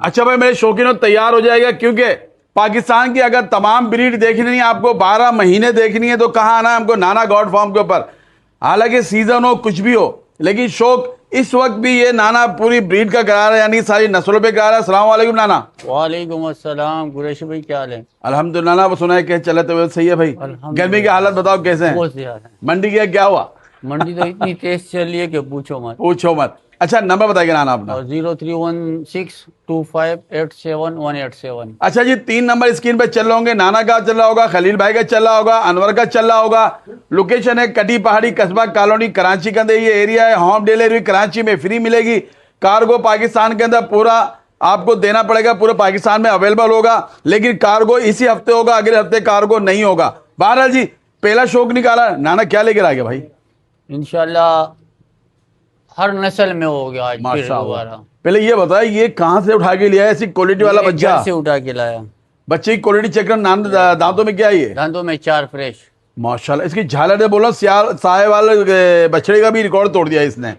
अच्छा भाई मेरे शौकीनों तैयार हो जाएगा, क्योंकि पाकिस्तान की अगर तमाम ब्रीड देखनी है आपको 12 महीने देखनी है तो कहाँ आना है हमको, नाना गॉड फार्म के ऊपर। हालांकि सीजन हो कुछ भी हो, लेकिन शौक इस वक्त भी ये नाना पूरी ब्रीड का करा रहा है, यानी सारी नस्लों पे करा रहा है। अस्सलाम वालेकुम नाना। वालेकुम अस्सलाम कुरैशी भाई, क्या हाल है? अल्हम्दुलिल्लाह नाना, वो सुना है कि चले तो सही है भाई। गर्मी की हालत बताओ कैसे हैं? बहुत ज्यादा है। मंडी की क्या हुआ? मंडी तो इतनी तेज चल रही है कि पूछो मत। पूछो मत। अच्छा नंबर बताइए नाना अपना। और 03162587 187। अच्छा जी, 3 नंबर स्क्रीन पे चल रहे होंगे। नाना का चल रहा होगा, खलील भाई का चल रहा होगा, अनवर का चल रहा होगा। लोकेशन है कटी पहाड़ी कस्बा कॉलोनी कराची के अंदर ये एरिया है। होम डिलीवरी कराची में फ्री मिलेगी। कार्गो पाकिस्तान के अंदर पूरा आपको देना पड़ेगा, पूरे पाकिस्तान में अवेलेबल होगा, लेकिन कार्गो इसी हफ्ते होगा, अगले हफ्ते कार्गो नहीं होगा। बहरहाल जी पहला शौक निकाला नाना, क्या लेकर आ गया भाई? इंशाल्लाह हर नस्ल में हो गया आज फिर माशाअल्लाह। दोबारा। पहले ये बताया ये कहाँ से उठा के लिया है ऐसी क्वालिटी वाला ये बच्चा? घर से उठा के लाया। बच्चे की क्वालिटी चेक कर, दांतों में क्या है ये? दांतों में 4 फ्रेश। माशाल्लाह। इसकी झालर ने बोला साहे वाले बछड़े का भी रिकॉर्ड तोड़ दिया इसने।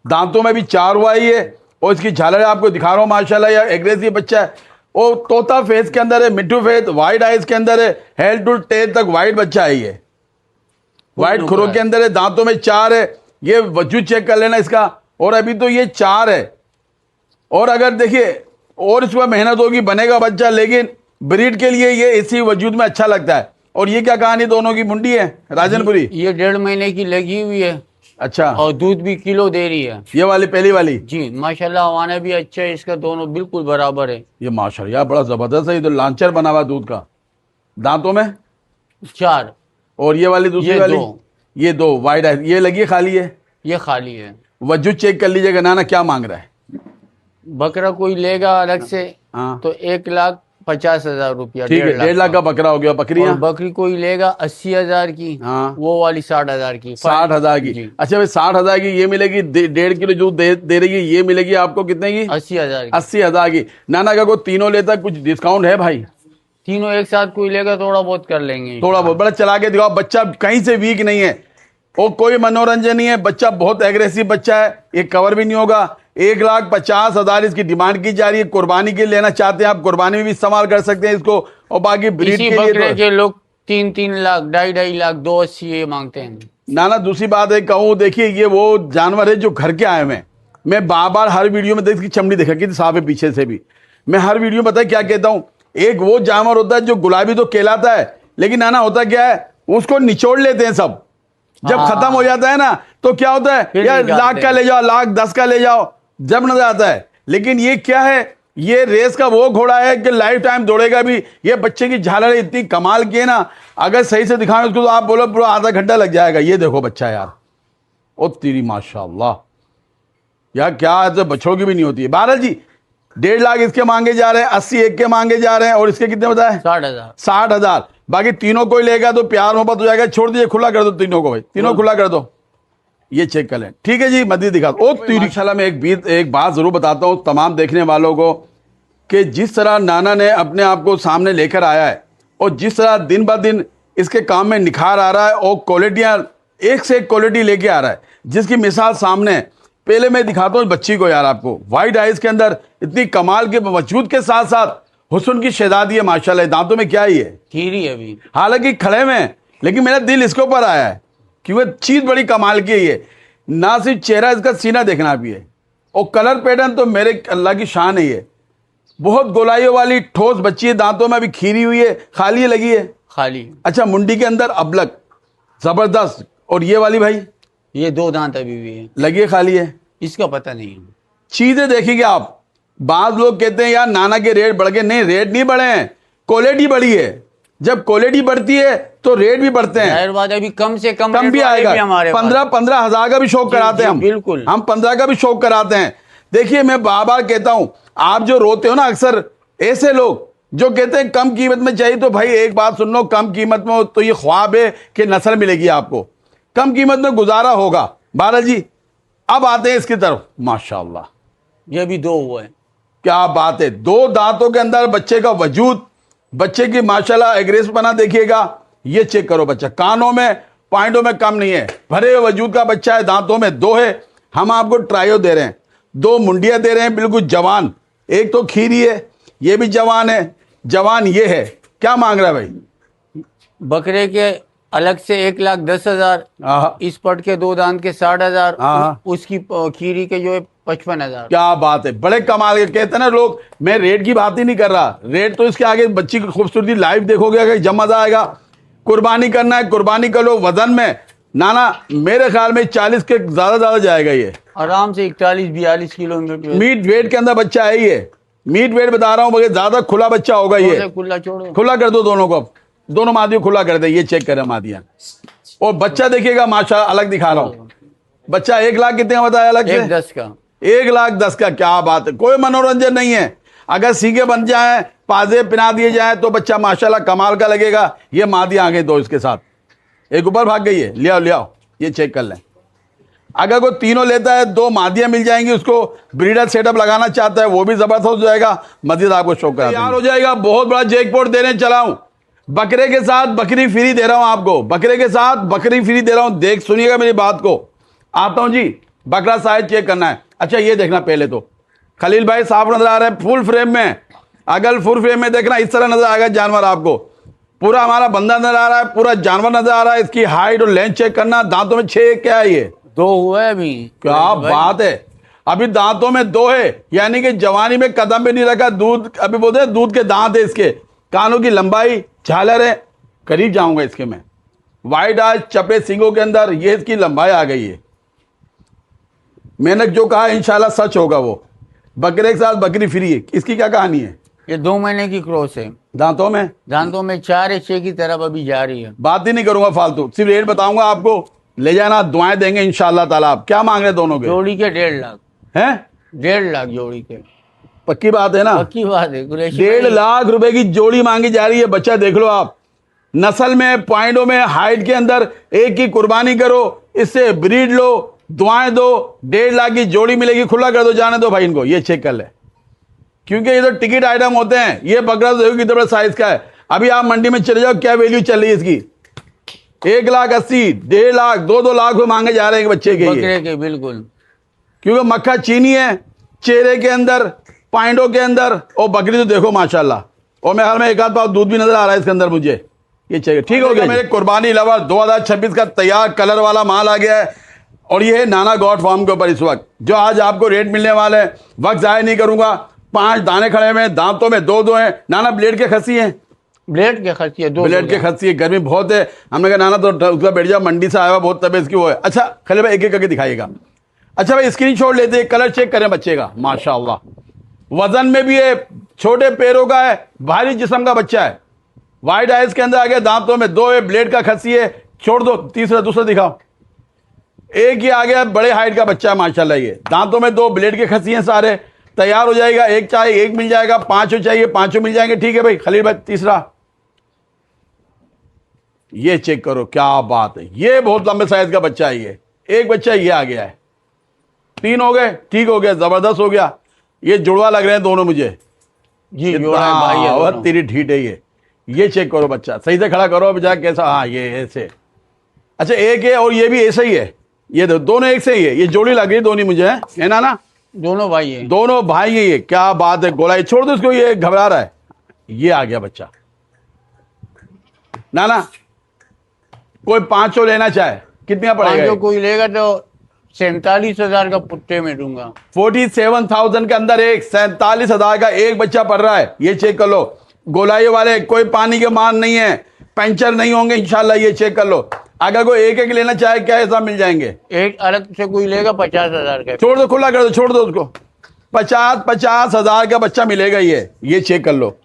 दांतों में भी 4 हुआ ही है, और इसकी झालर आपको दिखा रहा हूँ माशाल्लाह। यार एग्रेसिव बच्चा है, वो तोता फेस के अंदर है, मिट्टू फेस, वाइट आइज के अंदर है, हेड टू टेल तक वाइट बच्चा है ये, वाइट खुरों के अंदर है। दांतों में 4 है। ये वजूद चेक कर लेना इसका, और अभी तो ये 4 है। और अगर देखिए और इसमें मेहनत होगी बनेगा बच्चा, लेकिन ब्रीड के लिए ये इसी वजूद में अच्छा लगता है। और ये क्या कहानी, दोनों की मुंडी है राजनपुरी? ये 1.5 महीने की लगी हुई है। अच्छा। और दूध भी किलो दे रही है। ये वाली पहली वाली जी माशाल्लाह, आवाना भी अच्छा है इसका, दोनों बिल्कुल बराबर है। ये माशाल्लाह यार बड़ा जबरदस्त है, ये तो लांचर बना हुआ दूध का। दांतों में 4। और ये वाली दूसरी ये वाली 2। ये 2 वाइट है। ये लगी है खाली है? ये खाली है। वजूद चेक कर लीजिएगा नाना, क्या मांग रहा है? बकरा कोई लेगा अलग से हाँ तो 1,50,000 रुपया। ठीक है, 1.5 लाख का बकरा हो गया। बकरियां? और बकरी कोई लेगा 80,000 की, हाँ। वो वाली 60,000 की। 60,000 की। जी। अच्छा भाई 60,000 की ये मिलेगी, 1.5 किलो जो दे रही है ये मिलेगी आपको कितने की? 80,000 की। 80,000 की। नाना का कोई तीनों लेता कुछ डिस्काउंट है भाई? तीनों एक साथ कोई लेगा थोड़ा बहुत कर लेंगे। थोड़ा बहुत बड़ा चला के दिखाओ। बच्चा कहीं से वीक नहीं है, और कोई मनोरंजन नहीं है, बच्चा बहुत एग्रेसिव बच्चा है। ये कवर भी नहीं होगा। 1,50,000 इसकी डिमांड की जा रही है। कुर्बानी के लिए लेना चाहते हैं आप, कुर्बानी में भी इस्तेमाल कर सकते हैं इसको। और बाकी ब्रीड इसी के बकरे लिए तो के लोग 3-3 लाख, 2.5 लाख, 280 ये मांगते हैं। नाना दूसरी बात है कहूँ, देखिए ये वो जानवर है जो घर के आए हुए हैं। मैं बार बार हर वीडियो में इसकी चमड़ी देखा कि साफ है पीछे से भी। मैं हर वीडियो में पता है क्या कहता हूँ, एक वो जानवर होता है जो गुलाबी तो कहलाता है, लेकिन नाना होता क्या है, उसको निचोड़ लेते हैं सब। जब खत्म हो जाता है ना तो क्या होता है, यार लाख का ले जाओ, लाख 10 का ले जाओ, जब नजर आता है। लेकिन ये क्या है, ये रेस का वो घोड़ा है कि लाइफ टाइम दौड़ेगा भी। ये बच्चे की झालर इतनी कमाल की है ना, अगर सही से दिखाएं उसको तो आप बोलो पूरा आधा घंटा लग जाएगा। ये देखो बच्चा यार, ओ तेरी माशाल्लाह यार, क्या ऐसे बच्चों की भी नहीं होती है। बहरहाल जी 1.5 लाख इसके मांगे जा रहे हैं, 80 एक के मांगे जा रहे हैं, और इसके कितने बताए? 60,000। 60,000। बाकी तीनों कोई लेगा तो प्यार मोहब्बत हो जाएगा। छोड़ दीजिए, खुला कर दो तीनों को भाई, तीनों खुला कर दो। ये चेक कर लें, ठीक है जी। मध्य दिखा ओ माशाल्लाह। मैं एक बात जरूर बताता हूँ तमाम देखने वालों को, कि जिस तरह नाना ने अपने आप को सामने लेकर आया है, और जिस तरह दिन ब दिन इसके काम में निखार आ रहा है, और क्वालिटियाँ एक से एक क्वालिटी लेके आ रहा है, जिसकी मिसाल सामने है। पहले मैं दिखाता हूँ बच्ची को यार आपको, वाइट आइज के अंदर इतनी कमाल के वजूद के साथ साथ हुस्न की शहजादी है माशाल्लाह। दांतों में क्या ही है? खीरी है अभी, हालांकि खड़े में, लेकिन मेरा दिल इसके ऊपर आया है क्योंकि चीज बड़ी कमाल की है ये। ना सिर्फ चेहरा, इसका सीना देखना भी है, और कलर पैटर्न तो मेरे अल्लाह की शान है। ये बहुत गोलाइयों वाली ठोस बच्ची है, दांतों में भी खीरी हुई है, खाली लगी है खाली। अच्छा, मुंडी के अंदर अबलक जबरदस्त। और ये वाली भाई, ये 2 दांत अभी भी है, लगी है खाली है? इसका पता नहीं। चीजें देखेंगे आप। बाद लोग कहते हैं यार नाना के रेट बढ़ गए, नहीं रेट नहीं बढ़े हैं, क्वालिटी बढ़ी है। जब क्वालिटी बढ़ती है तो रेट भी बढ़ते हैं। जाहिर बात है, अभी कम से कम भी आएगा। 15,000 का भी शौक कराते हैं हम। बिल्कुल, हम 15 का भी शौक कराते हैं। देखिए मैं बार बार कहता हूं, आप जो रोते हो ना अक्सर, ऐसे लोग जो कहते हैं कम कीमत में चाहिए, तो भाई एक बात सुन लो, कम कीमत में तो ये ख्वाब है कि नस्ल मिलेगी आपको, कम कीमत में गुजारा होगा। बाला जी अब आते हैं इसकी तरफ। माशाल्लाह ये भी 2 हुआ है, क्या बात है। 2 दांतों के अंदर बच्चे का वजूद, बच्चे की माशाल्लाह एग्रेस बना देखिएगा। ये चेक करो बच्चा, कानों में पॉइंटों में कम नहीं है, भरे हुए वजूद का बच्चा है। दांतों में 2 है। हम आपको ट्रायो दे रहे हैं, 2 मुंडियां दे रहे हैं, बिल्कुल जवान एक तो खीरी है, ये भी जवान है, जवान ये है। क्या मांग रहा है भाई? बकरे के अलग से 1,10,000, हाँ इस पट के 2 दांत के 60,000, हाँ। उसकी खीरी के जो है 55,000। क्या बात है, बड़े कमाल के। कहते हैं ना लोग, मैं रेट की बात ही नहीं कर रहा, रेट तो इसके आगे बच्ची की खूबसूरती लाइव देखोगे अगर जब मजा आएगा। कुर्बानी करना है, कुर्बानी कर लो। वजन में नाना मेरे ख्याल में 40 के ज्यादा जाएगा ये, आराम से 41-42 किलो मीट वेट के अंदर बच्चा है ये। मीट वेट बता रहा हूँ, मगर ज्यादा खुला बच्चा होगा ये। खुला छोड़ो, खुला कर दो दोनों को, दोनों मादियों खुला कर दे। ये चेक करें मादियां, और बच्चा देखिएगा माशाल्लाह, अलग दिखा रहा हूँ। बच्चा 1 लाख कितने का बताया अलग से? 1,10 का। 1,10,000 का। क्या बात है, कोई मनोरंजन नहीं है। अगर सीखे बन जाए, पाजे पिना दिए जाए तो बच्चा माशाल्लाह कमाल का लगेगा। ये मादियां आगे दो इसके साथ, एक ऊपर भाग गई है, ले आओ ले आओ, ये चेक कर लें। अगर कोई तीनों लेता है, 2 मादियां मिल जाएंगी उसको। ब्रीडर सेटअप लगाना चाहता है वो भी जबरदस्त हो जाएगा। मजीद आपको शौक तैयार हो जाएगा। बहुत बड़ा जैकपॉट देने चला हूं, बकरे के साथ बकरी फ्री दे रहा हूं आपको। बकरे के साथ बकरी फ्री दे रहा हूं, देख सुनिएगा मेरी बात को। आता हूं जी, बकरा साइज चेक करना है। अच्छा ये देखना पहले तो, खलील भाई साफ नजर आ रहा है फुल फ्रेम में। अगर फुल फ्रेम में देखना, इस तरह नजर आएगा जानवर आपको। पूरा हमारा बंदा नजर आ रहा है, पूरा जानवर नजर आ रहा है। इसकी हाइट और लेंथ चेक करना। दांतों में 6 क्या है ये? 2 हुआ है अभी। क्या बात है, अभी दांतों में 2 है, यानी कि जवानी में कदम भी नहीं रखा। दूध अभी बोलते हैं दूध के दांत है इसके। कानों की लंबाई, झालर है, करीब जाऊंगा इसके मैं। वाइड आज चपे सिंगों के अंदर ये इसकी लंबाई आ गई है। मैंने जो कहा इंशाल्लाह सच होगा वो। बकरे के साथ बकरी फ्री है। इसकी क्या कहानी है? ये 2 महीने की क्रॉस है। दांतों में 4 या 6 की तरफ अभी जा रही है। बात ही नहीं करूंगा फालतू, सिर्फ रेट बताऊंगा आपको। ले जाना, दुआएं देंगे इंशाल्लाह ताला। आप क्या मांग रहे दोनों के? जोड़ी के 1.5 लाख हैं? 1.5 लाख जोड़ी के। पक्की बात है ना? पक्की बात है कुरैशी 1.5 भाई। लाख रुपए की जोड़ी मांगी जा रही है। बच्चा देख लो आप, नस्ल में, पॉइंटों में, हाइट के अंदर एक की कुर्बानी करो, इससे ब्रीड लो, दुआएं दो। 1.5 लाख की जोड़ी मिलेगी। खुला कर दो, जाने दो भाई इनको। ये चेक कर ले, क्योंकि ये तो टिकट आइटम होते हैं। ये बकरा तो देखो कितना बड़ा साइज का है। अभी आप मंडी में चले जाओ, क्या वैल्यू चल रही है इसकी? 1,80,000, 1.5 लाख, 2-2 लाख रुपए मांगे जा रहे हैं बच्चे के। बकरे के बिल्कुल, क्योंकि मक्खा चीनी है चेहरे के अंदर, पाइंडों के अंदर। और बकरी तो देखो माशाल्लाह, और मेरे हाल में 1 आध पाव दूध भी नजर आ रहा है इसके अंदर मुझे। ये चाहिए, ठीक हो गया। मेरे कुर्बानी लवर 2026 का तैयार कलर वाला माल आ गया है, और ये है नाना गॉड फार्म के ऊपर इस वक्त जो आज आपको रेट मिलने वाला है। वक्त जाया नहीं करूंगा। 5 दाने खड़े हुए हैं, दांतों में 2 हैं। नाना ब्लेड के खसी हैं, ब्लेड के खर्ची है 2 ब्लेड के खसी है। गर्मी बहुत है, हमने कहा नाना तो उसका बैठ जाओ, मंडी से आया हुआ, बहुत तबीयत की वो है। अच्छा खले भाई एक एक करके दिखाइएगा। अच्छा भाई स्क्रीनशॉट लेते हैं, कलर चेक करें बच्चे का। माशाल्लाह, वजन में भी है, छोटे पैरों का है, भारी जिस्म का बच्चा है। वाइड आइज के अंदर आ गया, दांतों में 2 है, ब्लेड का खसी है। छोड़ दो, दूसरा दिखाओ। एक ही आ गया, बड़े हाइट का बच्चा है माशाल्लाह। ये दांतों में 2, ब्लेड के खसी हैं सारे। तैयार हो जाएगा। एक चाहिए एक मिल जाएगा, 5 चाहिए 5 मिल जाएंगे। ठीक है भाई खलील भाई, तीसरा ये चेक करो, क्या बात है। ये बहुत लंबे साइज का बच्चा है। ये एक बच्चा ये आ गया है। 3 हो गए, ठीक हो गया, जबरदस्त हो गया। ये जुड़वा लग रहे हैं दोनों मुझे जी, जोड़ा है भाई है और दोनों। तेरी ठीट है ये चेक करो बच्चा, सही से खड़ा करो बच्चा कैसा। हाँ ये ऐसे। अच्छा एक है, और ये भी ऐसा ही है। ये दोनों एक से ही है। ये जोड़ी लग रही है दोनों मुझे, है ना ना? दोनों भाई है। दोनों भाई है ये। क्या बात है, गोलाई छोड़ दो इसको, ये घबरा रहा है। ये आ गया बच्चा। ना ना कोई 500 लेना चाहे कितना पड़ेगा? जो कोई लेगा तो 47,000 का पुट्टे में दूंगा। 47,000 के अंदर एक 47,000 का एक बच्चा पड़ रहा है। ये चेक कर लो। गोलाई वाले कोई पानी के मान नहीं है, पंचर नहीं होंगे इंशाल्लाह। ये चेक कर लो। अगर कोई एक एक लेना चाहे क्या ऐसा मिल जाएंगे? एक अलग से कोई लेगा 50,000 का। छोड़ दो, खुला कर दो, छोड़ दो उसको। 50,000 का बच्चा मिलेगा ये चेक कर लो।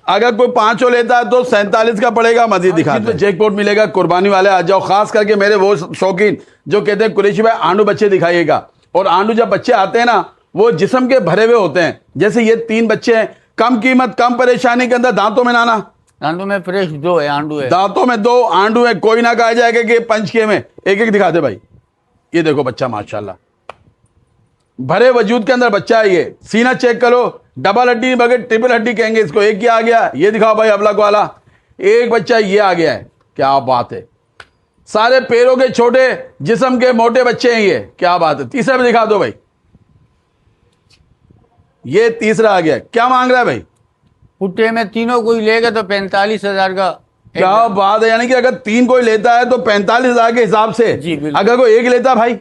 अगर कोई 500 लेता है तो 47 का पड़ेगा। मजीद दिखा दो, जैकपॉट मिलेगा। कुर्बानी वाले आ जाओ, खास करके मेरे वो शौकीन जो कहते हैं कुरैशी भाई आंडू बच्चे दिखाइएगा। और आंडू जब बच्चे आते हैं ना, वो जिस्म के भरे हुए होते हैं। जैसे ये 3 बच्चे हैं, कम कीमत कम परेशानी के अंदर। दांतों में नाना, आंडू में फ्रेश 2 है, आंडू है। दांतों में 2 आंडू है। कोई ना कहा जाएगा कि पंच किए में। एक एक दिखा दे भाई। ये देखो बच्चा माशाल्लाह, भरे वजूद के अंदर बच्चा है ये। सीना चेक करो, डबल हड्डी बगैर ट्रिपल हड्डी कहेंगे इसको। एक ही आ गया। ये दिखाओ भाई अबलग वाला, एक बच्चा ये आ गया है। क्या बात है, सारे पैरों के छोटे, जिस्म के मोटे बच्चे हैं ये। क्या बात है। तीसरा भी दिखा दो भाई। ये तीसरा आ गया, क्या मांग रहा है भाई? पुट्टे में तीनों कोई लेगा तो 45,000 का क्या बात है, यानी कि अगर 3 कोई लेता है तो 45,000 के हिसाब से। जी, बिल्कुल। अगर कोई एक लेता भाई,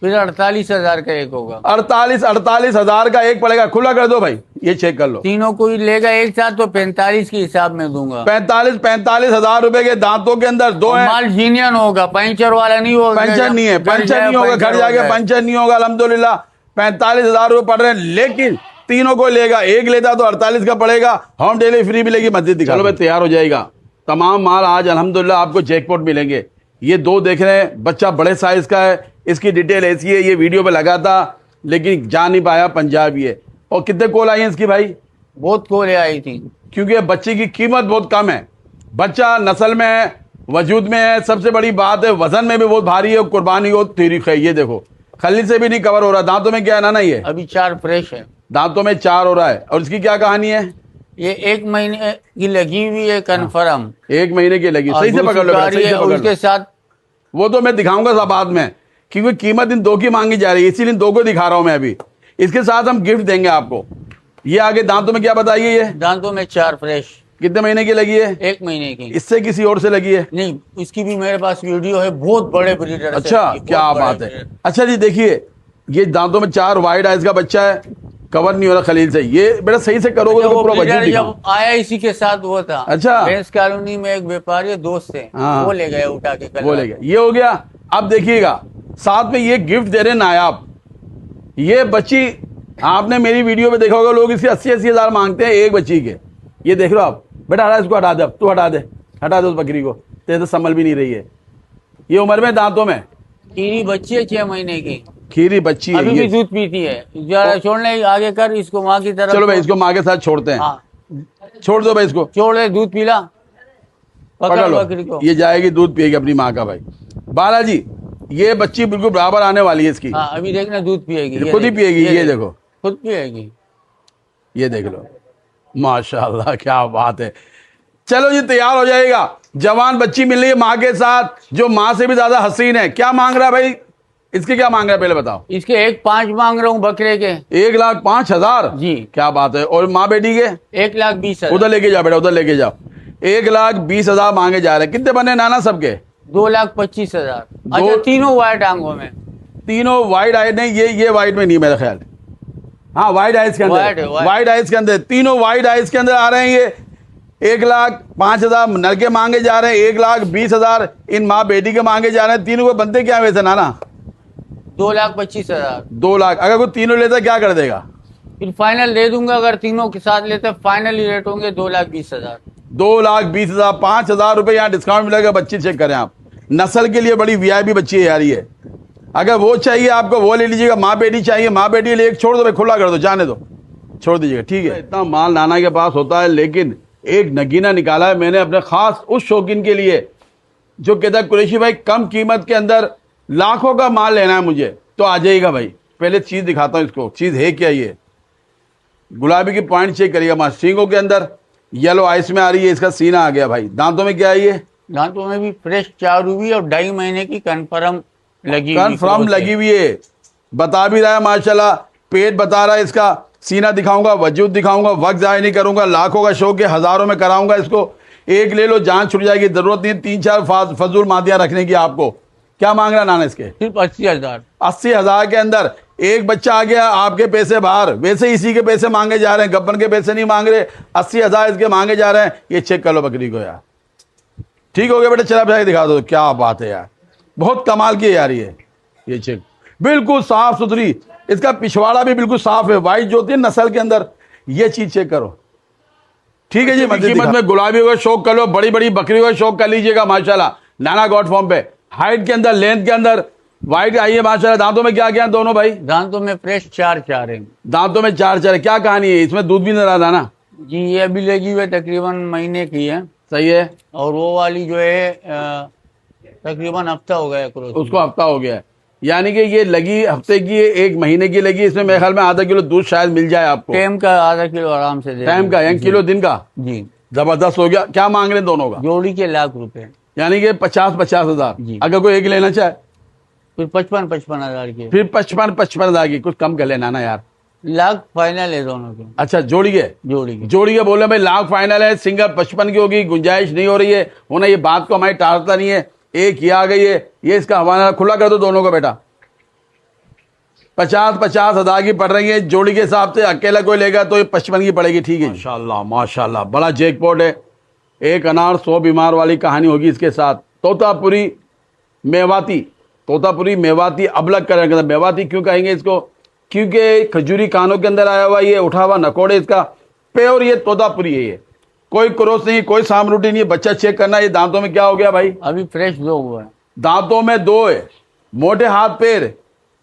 फिर 48,000 का एक होगा। 48,000 का एक पड़ेगा। खुला कर दो भाई, ये चेक कर लो। तीनों कोई लेगा एक साथ तो 45 के हिसाब में दूंगा। 45,000 रुपए के दांतों के अंदर दो है। माल जीनियन होगा, पंचर वाला नहीं होगा। पंचर नहीं है, पंचर नहीं होगा, घर जाके पंचर नहीं होगा। अल्हम्दुलिल्लाह 45,000 रुपए पड़ रहे हैं, लेकिन तीनों को लेगा। एक लेता तो 48 का पड़ेगा। होम डिलीवरी फ्री मिलेगी। मस्जिद दिखा। चलो भाई, तैयार हो जाएगा। तमाम माल आज अल्हम्दुलिल्लाह आपको जैकपॉट मिलेंगे। ये 2 देख रहे हैं, बच्चा बड़े साइज का है। इसकी डिटेल ऐसी है, ये वीडियो पे लगा था लेकिन जा नहीं पाया, पंजाबी है। और कितने कॉल आई हैं इसकी भाई? बहुत कॉलें आई थी, क्योंकि बच्चे की कीमत बहुत कम है। बच्चा नस्ल में है, वजूद में है, सबसे बड़ी बात है वजन में भी बहुत भारी है, कुर्बानी हो तारीख है। ये देखो, खली से भी नहीं कवर हो रहा। दांतों में क्या है ना, ये अभी 4 फ्रेश है। दांतों में 4 हो रहा है। और इसकी क्या कहानी है? ये 1 महीने की लगी हुई है कन्फर्म। 1 महीने की लगी। सही से पकड़ लो, सही से पकड़ उसके लो। साथ वो तो मैं दिखाऊंगा सब बाद में, क्योंकि कीमत इन 2 की मांगी जा रही है, इसीलिए इन 2 को दिखा रहा हूं मैं अभी। इसके साथ हम गिफ्ट देंगे आपको। ये आगे दांतों में क्या बताइए? ये दांतों में 4 फ्रेश। कितने महीने की लगी है? 1 महीने की। इससे किसी और से लगी है? नहीं, इसकी भी मेरे पास वीडियो है। बहुत बड़े ब्रीडर। अच्छा, क्या बात है। अच्छा जी, देखिए ये दांतों में 4 वाइड आइज का बच्चा है, कवर नहीं हो रहा खलील से। ये बेटा सही से करोगे तो पूरा वजूद दिखाओ। जब आया इसी के साथ वो था। अच्छा। बेंस कॉलोनी में एक व्यापारी दोस्त थे, हाँ। वो ले गए उठा के कल। वो ले गया। ये हो गया। अब देखिएगा साथ में ये गिफ्ट दे रहे नायाब। ये बच्ची आपने मेरी वीडियो में देखा होगा, लोग इसके 80-80 हजार मांगते हैं एक बच्ची के। ये देख लो आप। बेटा हटा, इसको हटा दे, अब तू हटा दे, हटा दे उस बकरी को, तेरे तो संभल भी नहीं रही है। ये उम्र में दांतों में खीरी बच्ची है 6 महीने की। खीरी बच्ची है, अभी भी ये दूध पीती है। जरा छोड़ने आगे कर इसको माँ की तरफ। चलो भाई, इसको माँ के साथ छोड़ते हैं। हाँ, छोड़ दो भाई इसको, छोड़ दे, दूध पीला। पकड़ लो। बकरी को। ये जाएगी, दूध पिएगी अपनी माँ का। भाई बालाजी, ये बच्ची बिल्कुल बराबर आने वाली है इसकी। हाँ, अभी देखना दूध पिएगी, खुद ही पिएगी। ये देखो, खुद पिएगी। ये देख लो, माशाल्लाह क्या बात है। चलो जी, तैयार हो जाएगा। जवान बच्ची मिल रही है माँ के साथ, जो माँ से भी ज्यादा हसीन है। क्या मांग रहा है भाई? इसके क्या मांग रहा है पहले बताओ। इसके 1,5 मांग रहा हूँ बकरे के। 1,05,000 जी। क्या बात है। और माँ बेटी के 1,20,000। उधर लेके जाओ बेटा, उधर लेके जाओ। 1,20,000 मांगे जा रहे हैं। कितने बने नाना सबके? 2,25,000। अच्छा, तीनों वाइट आंखों में। तीनों वाइड आई नहीं, ये वाइड में नहीं मेरा ख्याल। हाँ, वाइड आइज के अंदर, वाइड आइज के अंदर, तीनों वाइड आइज के अंदर आ रहे हैं। ये 1,05,000 नर के मांगे जा रहे हैं, 1,20,000 इन माँ बेटी के मांगे जा रहे हैं। तीनों को बनते क्या वैसे नाना? 2,25,000। 2 लाख। अगर कोई तीनों लेता क्या कर देगा? फिर फाइनल दे दूंगा। अगर तीनों के साथ लेते फाइनली रेट होंगे 2,20,000। 2,20,000, 5,000 रुपए यहाँ डिस्काउंट मिलेगा। बच्ची चेक करें आप, नस्ल के लिए बड़ी वीआईपी बच्ची है यार ये। अगर वो चाहिए आपको वो ले लीजिएगा। माँ बेटी चाहिए, माँ बेटी ले, एक छोड़ दो भाई, खुला कर दो, जाने दो, छोड़ दीजिएगा। ठीक है, इतना माल नाना के पास होता है, लेकिन एक नगीना निकाला है मैंने अपने खास उस शौकीन के लिए जो कहता है कुरैशी भाई कम कीमत के अंदर लाखों का माल लेना है मुझे, तो आ जाइएगा भाई। पहले चीज दिखाता हूँ इसको, चीज है क्या। ये गुलाबी की पॉइंट चेक करिएगा। माँ सींगों के अंदर येलो आइस में आ रही है, इसका सीना आ गया भाई। दांतों में क्या है? ये दांतों में भी फ्रेश 4 हुई और 2.5 महीने की कन्फर्म लगी हुई। कन्फर्म लगी हुई है, बता भी रहा है माशाल्लाह। पेट बता रहा है, इसका सीना दिखाऊंगा, वजूद दिखाऊंगा, वक्त जाया नहीं करूंगा। लाखों का शौक है, हजारों में कराऊंगा इसको। एक ले लो, जान छुट जाएगी। जरूरत नहीं 3-4 फजूल मादियां रखने की आपको। क्या मांग रहा नाना इसके? सिर्फ 80,000। 80,000 के अंदर एक बच्चा आ गया, आपके पैसे बाहर। वैसे इसी के पैसे मांगे जा रहे हैं, गब्बन के पैसे नहीं मांग रहे। 80,000 इसके मांगे जा रहे हैं। ये चेक कर लो बकरी को यार। ठीक हो गया बेटा, चला जाके दिखा दो। क्या बात है यार, बहुत कमाल की है यार ये चेक, बिल्कुल साफ सुथरी। इसका पिछवाड़ा भी बिल्कुल साफ है, वाइट जो होती है नस्ल के अंदर। ये चीज चेक करो। ठीक है जी, कीमत में गुलाबी का शौक कर लो, बड़ी बड़ी बकरियों का शौक कर लीजिएगा माशाल्लाह। नाना गॉड फॉर्म पे हाइट के अंदर, लेंथ के अंदर वाइट आई है माशाल्लाह। दांतों में क्या क्या है दोनों भाई? दांतों में फ्रेश 4 है। दांतों में 4 है। क्या कहानी है इसमें? दूध भी नजर आता ना जी। ये अभी लगी हुई तकरीबन महीने की है। सही है। और वो वाली जो है तकरीबन हफ्ता हो गया क्रॉस। उसको हफ्ता हो गया है, यानी कि ये लगी हफ्ते की है, 1 महीने की लगी। इसमें मेरे ख्याल में आधा किलो दूध शायद मिल जाए आपको। टाइम का आधा किलो आराम से दे। टाइम का, यानी किलो दिन का। जी, जबरदस्त हो गया। क्या मांग रहे हैं दोनों का? जोड़ी के ₹1,00,000। यानी कि 50,000। जी। अगर कोई एक लेना चाहे फिर 55,000 के। फिर 55,000 की कुछ कम कर लेना ना यार। लाख फाइनल है दोनों के, अच्छा जोड़ी के जोड़ी के। जोड़ी के बोले भाई लाख फाइनल है, सिंगल 55 की होगी, गुंजाइश नहीं हो रही है। उन्हें ये बात को हमारी टालता नहीं है। एक ये आ गई है, ये इसका हवाला खुला कर दो दोनों को बेटा। 50-50 हजार की पड़ रही है जोड़ी के हिसाब से। अकेला कोई लेगा तो ये 55 की पड़ेगी। ठीक है, माशाल्लाह माशाल्लाह, बड़ा जैकपॉट है। एक अनार 100 बीमार वाली कहानी होगी इसके साथ। तोतापुरी मेवाती, तोतापुरी मेवाती अबलग कर रखा। मेवाती क्यों कहेंगे इसको? क्योंकि खजूरी कानों के अंदर आया हुआ, ये उठा हुआ नकोड़े इसका प्योर ये तोतापुरी है। ये कोई क्रॉस नहीं, कोई सामरूटी नहीं है। बच्चा चेक करना, ये दांतों में क्या हो गया भाई? अभी फ्रेश 2 हुआ है, दांतों में 2 है, मोटे हाथ पैर,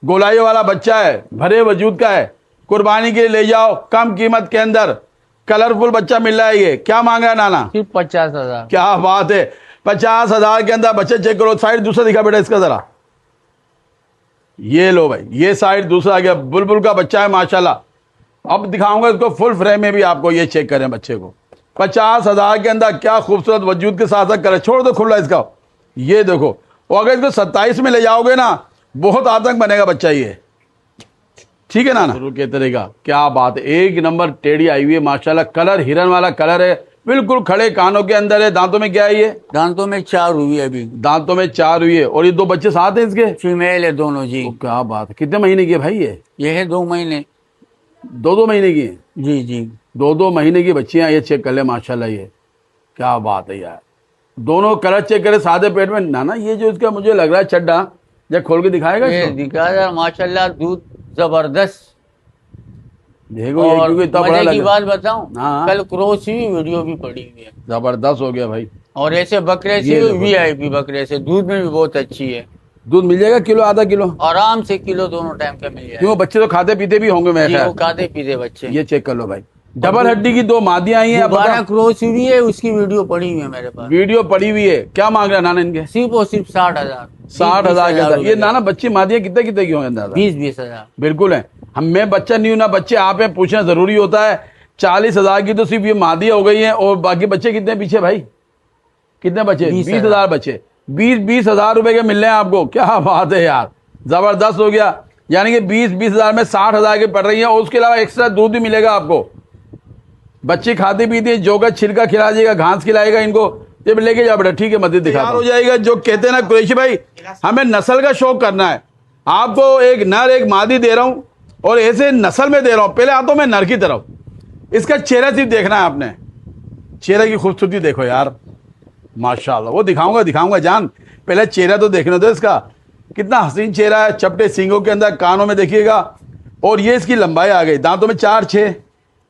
गोलाई वाला बच्चा है, भरे वजूद का है। कुर्बानी के लिए ले जाओ, कम कीमत के अंदर कलरफुल बच्चा मिल रहा है। ये क्या मांग रहा है नाना? सिर्फ 50,000। क्या बात है, 50,000 के अंदर बच्चे चेक करो। साइड दूसरा दिखा बेटा इसका जरा, ये लो भाई, ये साइड दूसरा आ गया। बुलबुल का बच्चा है माशाल्लाह। अब दिखाऊंगा इसको फुल फ्रेम में भी आपको, ये चेक करें बच्चे को। 50,000 के अंदर क्या खूबसूरत वजूद के साथ करे। छोड़ दो खुला इसका, ये देखो। और अगर इसको 27 में ले जाओगे ना, बहुत आतंक बनेगा बच्चा ये। ठीक है ना? शुरू के तरीका क्या बात है, एक नंबर टेढ़ी आई हुई है माशाल्लाह। कलर हिरन वाला कलर है, बिल्कुल खड़े कानों के अंदर है। दांतों में क्या है ये? दांतों में 4 हुई है अभी, दांतों में 4 हुई है। और ये 2 बच्चे साथ हैं इसके? फीमेल है दोनों जी। तो क्या बात है, कितने महीने की है भाई ये है 2 महीने। 2-2 महीने की है? जी जी, 2-2 महीने की बच्चियां। ये चेक कर ले माशाल्लाह, ये क्या बात है यार। दोनों कलर चेक करे सादे पेट में। ना ये जो इसका मुझे लग रहा है चड्डा, जब खोल के दिखाएगा ये इसको? दिखा यार माशाल्लाह, दूध जबरदस्त। देखो ये और क्योंकि इतना बड़ा मजे की लग बात बताऊं, हाँ। कल क्रॉस की वीडियो भी पड़ी हुई है, जबरदस्त हो गया भाई। और ऐसे बकरे ये से देखो। VIP बकरे से दूध में भी बहुत अच्छी है। दूध मिल जाएगा किलो आधा किलो? आराम से किलो दोनों टाइम का मिल जाएगा। क्यों बच्चे तो खाते पीते भी होंगे मेरे जी, वो ख्याल। खाते पीते बच्चे। ये चेक कर लो भाई, डबल हड्डी की 2 मादियां आई हैं। अब दोबारा बताओ, क्रॉस हुई है, उसकी वीडियो पड़ी हुई है मेरे पास। वीडियो पड़ी हुई है। क्या मांग रहा है नाना इनके? सिर्फ और सिर्फ 60,000। 60,000 के अंदर। ये नाना बच्ची मादियां कितने कितने की होंगे अंदाजा? 20,000। बिल्कुल है। मैं बच्चा नहीं हूं ना, बच्चे आप हैं, पूछना जरूरी होता है। 40,000 की तो सिर्फ ये मादियां हो गई हैं। और बाकी बच्चे कितने पीछे भाई? कितने बचे? 20,000 बचे। 20,000 रुपए के मिल रहे हैं आपको। क्या बात है यार, जबरदस्त हो गया। यानी कि 20,000 में 60,000 की पड़ रही है। और उसके अलावा एक्स्ट्रा दूध भी मिलेगा आपको। बच्चे खाते पीते हैं, जोगत छिलका खिला देगा, घास खिलाएगा इनको। ये लेके जाओ बेटा। ठीक है, मदद दिखा हो जाएगा। जो कहते हैं ना कुरैशी भाई, हमें नस्ल का शौक करना है। आपको एक नर एक मादी दे रहा हूं, और ऐसे नस्ल में दे रहा हूं। पहले आता हूं मैं नर की तरफ। इसका चेहरा सिर्फ देखना है आपने, चेहरे की खूबसूरती देखो यार माशाल्लाह। वो दिखाऊंगा जान, पहले चेहरा तो देखना दो इसका। कितना हसीन चेहरा है, चपटे सींगों के अंदर, कानों में देखिएगा। और ये इसकी लंबाई आ गई, दांतों में 4-6।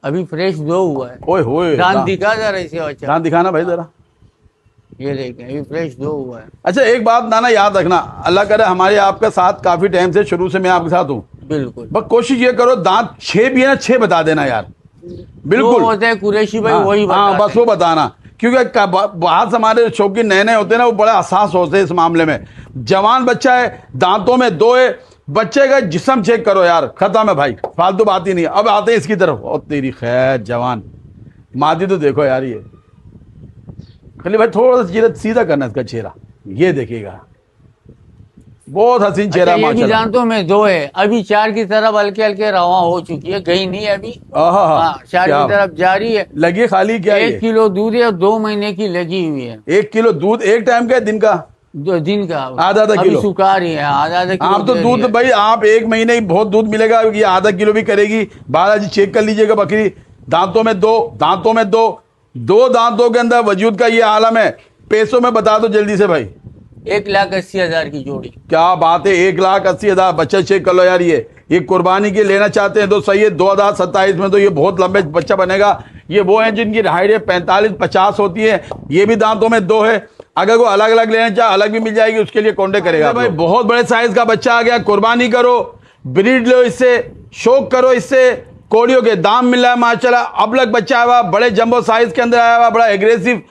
अभी फ्रेश 2 हुआ है। ओए होए, दांत दिखा जरा इसे बच्चा, दांत दिखाना भाई जरा। ये देखें अभी फ्रेश 2 हुआ है। अच्छा एक बात नाना याद रखना, अल्लाह करे हमारे आपका साथ काफी टाइम से, शुरू से मैं आपके साथ हूँ। बिल्कुल, बस कोशिश ये करो, दांत 6 भी है ना, 6 बता देना यार। बिल्कुल जो होते हैं कुरैशी भाई हाँ, वही हाँ बताते बस वो बताना। क्योंकि बाहर से हमारे शौकीन नए होते हैं ना, वो बड़े हसास होते हैं इस मामले में। जवान बच्चा है, दांतों में 2 है, बच्चे का जिस्म चेक करो यार, खत्म है भाई, फालतू बात ही नहीं। अब आते हैं इसकी तरफ। और तेरी खैर जवान मादी तो देखो यार, ये खाली भाई थोड़ा सा सीधा करना इसका चेहरा, ये देखिएगा, बहुत हसीन चेहरा अच्छा, ये भी माशाल्लाह। दांतों में 2 है। अभी 4 की तरफ हल्के हल्के रवा हो चुकी है, गई नहीं है अभी। आहा, हाँ, 4 क्या की तरफ जारी है। लगी खाली क्या 1 ये? किलो दूध है और 2 महीने की लगी हुई है। 1 किलो दूध एक टाइम का, दिन का? 2 दिन का, आधा अभी किलो सुखा रही है, आधा किलो आप तो दे दूध रही है। भाई, आप 1 महीने ही बहुत दूध मिलेगा। ये आधा किलो भी करेगी। बालाजी चेक कर लीजिएगा बकरी। दांतों में 2, दांतों में 2 दांतों के अंदर वजूद का ये आलम है। पैसों में बता दो जल्दी से भाई। 1,80,000 की जोड़ी। क्या बात है, 1,80,000। बच्चा चेक कर लो यार। ये कुर्बानी के लेना चाहते हैं तो सही है। 2027 में तो ये बहुत लंबे बच्चा बनेगा। ये वो हैं जिनकी हाइट 45-50 होती है। ये भी दांतों में 2 है। अगर वो अलग अलग लेना चाहे अलग भी मिल जाएगी, उसके लिए कॉन्टेक्ट करेगा भाई। बहुत बड़े साइज का बच्चा आ गया, कुर्बानी करो, ब्रीड लो इससे, शौक करो इससे। कोड़ियों के दाम मिल रहा है माशाल्लाह। अब लग बच्चा आया हुआ, बड़े जंबो साइज के अंदर आया हुआ, बड़ा एग्रेसिव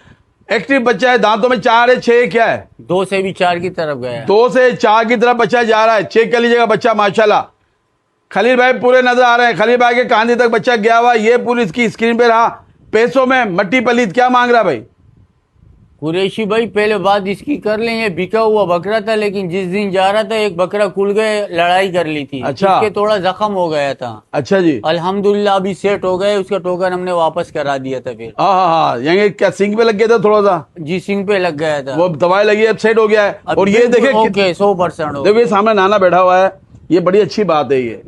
एक्टिव बच्चा है। दांतों में 4 है, 6 क्या है? 2 से भी 4 की तरफ गया है। 2 से 4 की तरफ बच्चा जा रहा है। चेक कर लीजिएगा बच्चा माशाल्लाह। खलील भाई पूरे नजर आ रहे हैं। खलील भाई के कांधे तक बच्चा गया हुआ। ये पूरी इसकी स्क्रीन पे रहा। पैसों में मट्टी पलीत क्या मांग रहा है भाई? कुरैशी भाई पहले बात इसकी कर लें, ये बिका हुआ बकरा था, लेकिन जिस दिन जा रहा था एक बकरा खुल गए, लड़ाई कर ली थी। अच्छा। इसके थोड़ा जख्म हो गया था। अच्छा जी। अल्हम्दुलिल्लाह अभी सेट हो गए, उसका टोकन हमने वापस करा दिया था फिर। हाँ हाँ हाँ, यहाँ क्या सिंग पे लग गया था थोड़ा सा, जी सिंह पे लग गया था। वो दवाई लगी, अब सेट हो गया है। अब और ये देखे ओके 100% देखो ये सामने नाना बैठा हुआ है, ये बड़ी अच्छी बात है ये,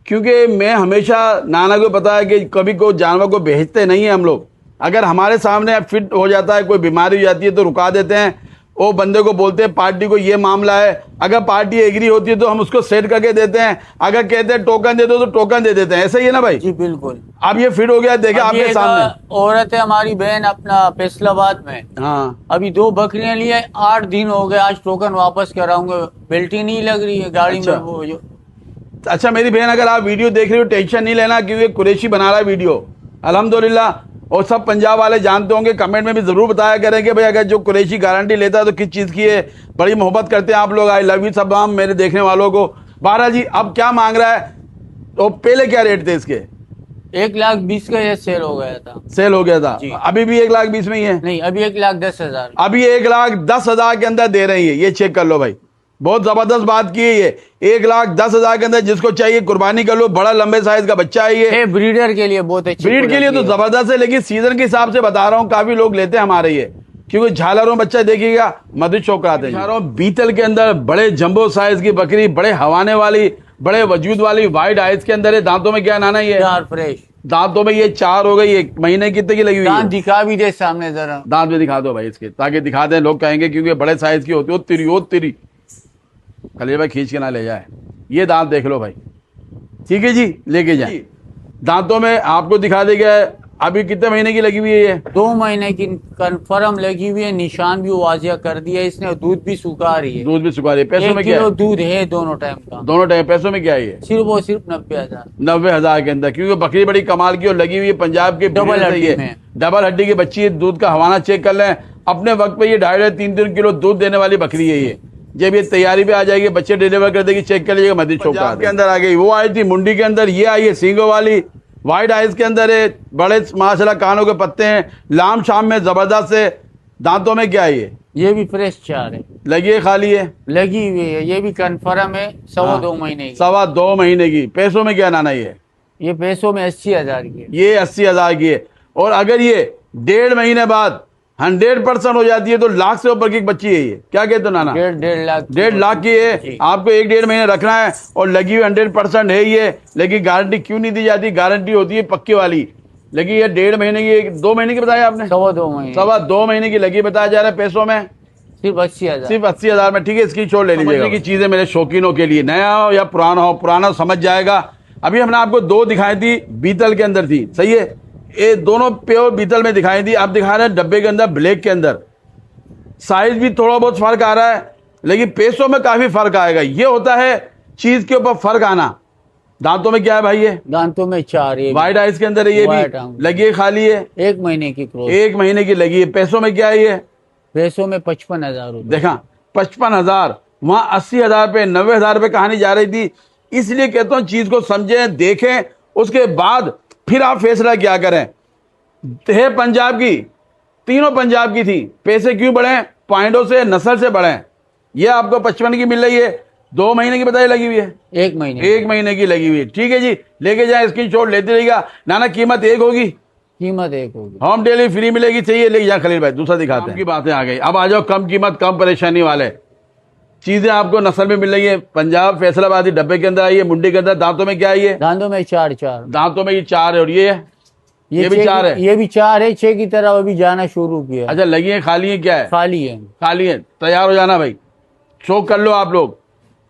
क्योंकि मैं हमेशा नाना को पता है कि कभी कोई जानवर को भेजते नहीं है हम लोग। अगर हमारे सामने फिट हो जाता है, कोई बीमारी हो जाती है तो रुका देते हैं, वो बंदे को बोलते हैं पार्टी को ये मामला है, अगर पार्टी एग्री होती है तो हम उसको सेट करके देते हैं, अगर कहते हैं टोकन दे दो तो टोकन दे देते हैं। ऐसा ही है ना भाई? जी बिल्कुल। अब ये फिट हो गया, देखे अब आपके ये सामने। औरत है हमारी बहन अपना फैसलाबाद में, हाँ अभी 2 बकरियां लिए, 8 दिन हो गए, आज टोकन वापस कराऊंगे, बेल्टी नहीं लग रही है गाड़ी अच्छा। में वो जो। अच्छा मेरी बहन, अगर आप वीडियो देख रही हो टेंशन नहीं लेना, क्योंकि कुरैशी बना रहा है वीडियो अल्हम्दुलिल्लाह। और सब पंजाब वाले जानते होंगे, कमेंट में भी जरूर बताया करें कि भाई अगर जो कुरैशी गारंटी लेता है तो किस चीज़ की है। बड़ी मोहब्बत करते हैं आप लोग, आई लव यू सब हम मेरे देखने वालों को। बहरहाल जी अब क्या मांग रहा है, तो पहले क्या रेट थे इसके? 1,20,000 का ये सेल हो गया था। सेल हो गया था, जी। अभी भी 1,20,000 में ही है? नहीं अभी 1,10,000। अभी 1,10,000 के अंदर दे रही है, ये चेक कर लो भाई। बहुत जबरदस्त बात की है ये, 1,10,000 के अंदर जिसको चाहिए कुर्बानी कर लो। बड़ा लंबे साइज का बच्चा है ये, ब्रीडर के लिए बहुत अच्छी ब्रीड के लिए तो प्रोडक्ट है। जबरदस्त है, लेकिन सीजन के हिसाब से बता रहा हूँ, काफी लोग लेते हैं हमारे ये, क्योंकि झालरों बच्चा देखिएगा मधु चौक कराते हैं। बीतल के अंदर बड़े जंबो साइज की बकरी, बड़े हवाने वाली, बड़े वजूद वाली, वाइट आइज के अंदर है। दांतों में क्या नाना ये? 4 फ्रेश दांतों में ये 4 हो गई। 1 महीने कितने की लगी हुई दांत है? दिखा भी दे सामने जरा। दांत भी दिखा दो भाई इसके, ताकि दिखा दें, लोग कहेंगे क्योंकि बड़े साइज की होती है। ओ तिरी खलील भाई खींच के ना ले जाए, ये दांत देख लो भाई। ठीक है जी, लेके जाए। दांतों में आपको दिखा देगा। अभी कितने महीने की लगी हुई है ये? 2 महीने की कंफर्म लगी हुई है, निशान भी वाजिया कर दिया इसने, दूध भी सुखा रही है। दूध भी सुखा रही है। पैसों 1 में क्या किलो है? दूध है दोनों टाइम का। दोनों टाइम पैसों में क्या है ये? सिर्फ और सिर्फ 90,000। 90,000 के अंदर, क्योंकि बकरी बड़ी कमाल की और लगी हुई है पंजाब के डबल ब्रीड से हड्डी ये। में। डबल हड्डी की बच्ची है। दूध का हवाना चेक कर लें अपने वक्त पे, ये 2.5-3 किलो दूध देने वाली बकरी है ये। जब ये तैयारी पे आ जाएगी, बच्चे डिलीवर कर देगी, चेक कर लीजिएगा मदीना चौक के अंदर आ गई। वो आई थी मुंडी के अंदर, ये आई है सींगों वाली, वाइट आइज के अंदर है, बड़े माशाल्लाह कानों के पत्ते हैं, लाम शाम में जबरदस्त है। दांतों में क्या है ये भी फ्रेश 4 है, लगी है खाली है? लगी हुई है, ये भी कंफर्म है। 2.25 महीने की। 2.25 महीने की। पैसों में क्या नाना ये पैसों में 80,000 की है। ये 80,000 की है। और अगर ये 1.5 महीने बाद 100% हो जाती है तो लाख से ऊपर की एक बच्ची है ये। क्या कहते हो नाना? 1.5 लाख। 1.5 लाख की है। जी। आपको 1-1.5 महीने रखना है और लगी हुई 100% है ये। लेकिन गारंटी क्यों नहीं दी जाती? गारंटी होती है पक्की वाली। लेकिन ये 1.5 महीने की, 2 महीने की बताया आपने? 2.25 महीने। 2.25 महीने की लगी बताया जा रहा है। पैसों में सिर्फ 80,000। सिर्फ 80,000 में। ठीक है, इसकी छोड़ ले लीजिएगा की चीजें मेरे शौकीनों के लिए, नया हो या पुराना हो, पुराना समझ जाएगा। अभी हमने आपको 2 दिखाई थी, बीतल के अंदर थी, सही है। ये दोनों प्योर बीतल में दिखाई दी। आप दिखा रहे हैं डब्बे के अंदर ब्लैक के अंदर। साइज भी थोड़ा बहुत फर्क आ रहा है, लेकिन पैसों में काफी फर्क आएगा। ये होता है चीज के ऊपर फर्क आना। दांतों में क्या है भाई ये? दांतों में 4 है। वाइट आइज के अंदर है, ये White भी आंख। लगी है खाली है? 1 महीने की क्रॉस। 1 महीने की लगी है। पैसों में क्या है ये? पैसों में 55,000 रुपए। देखा 55,000, वहां 80,000 पे 90,000 पे कहानी जा रही थी। इसलिए कहता हूं चीज को समझें, देखें, उसके बाद फिर आप फैसला क्या करें। है पंजाब की, तीनों पंजाब की थी। पैसे क्यों बढ़े? पॉइंटों से, नस्ल से बढ़े। ये आपको 55 की मिल रही है, 2 महीने की बताई लगी हुई है। 1 महीने। 1 महीने की लगी हुई है। ठीक है जी, लेके जाए, स्क्रीनशॉट लेते रहिएगा। नाना कीमत 1 होगी, कीमत 1 होगी। होम डिलीवरी फ्री मिलेगी। चाहिए लेके जाए खलील भाई। दूसरा दिखाते हैं की बातें आ गई। अब आ जाओ कम कीमत कम परेशानी वाले। चीजें आपको नस्ल में मिल रही है। पंजाब फैसलाबादी डब्बे के अंदर आई है, मुंडी के अंदर। दांतों में क्या है ये? दांतों में 4 दांतों में ये 4 है। और ये भी 4 है। ये भी 4 है। 6 की तरफ अभी जाना शुरू किया। अच्छा, लगी है खाली है? क्या है? खाली है। खाली है। तैयार हो जाना भाई, शौक कर लो आप लोग।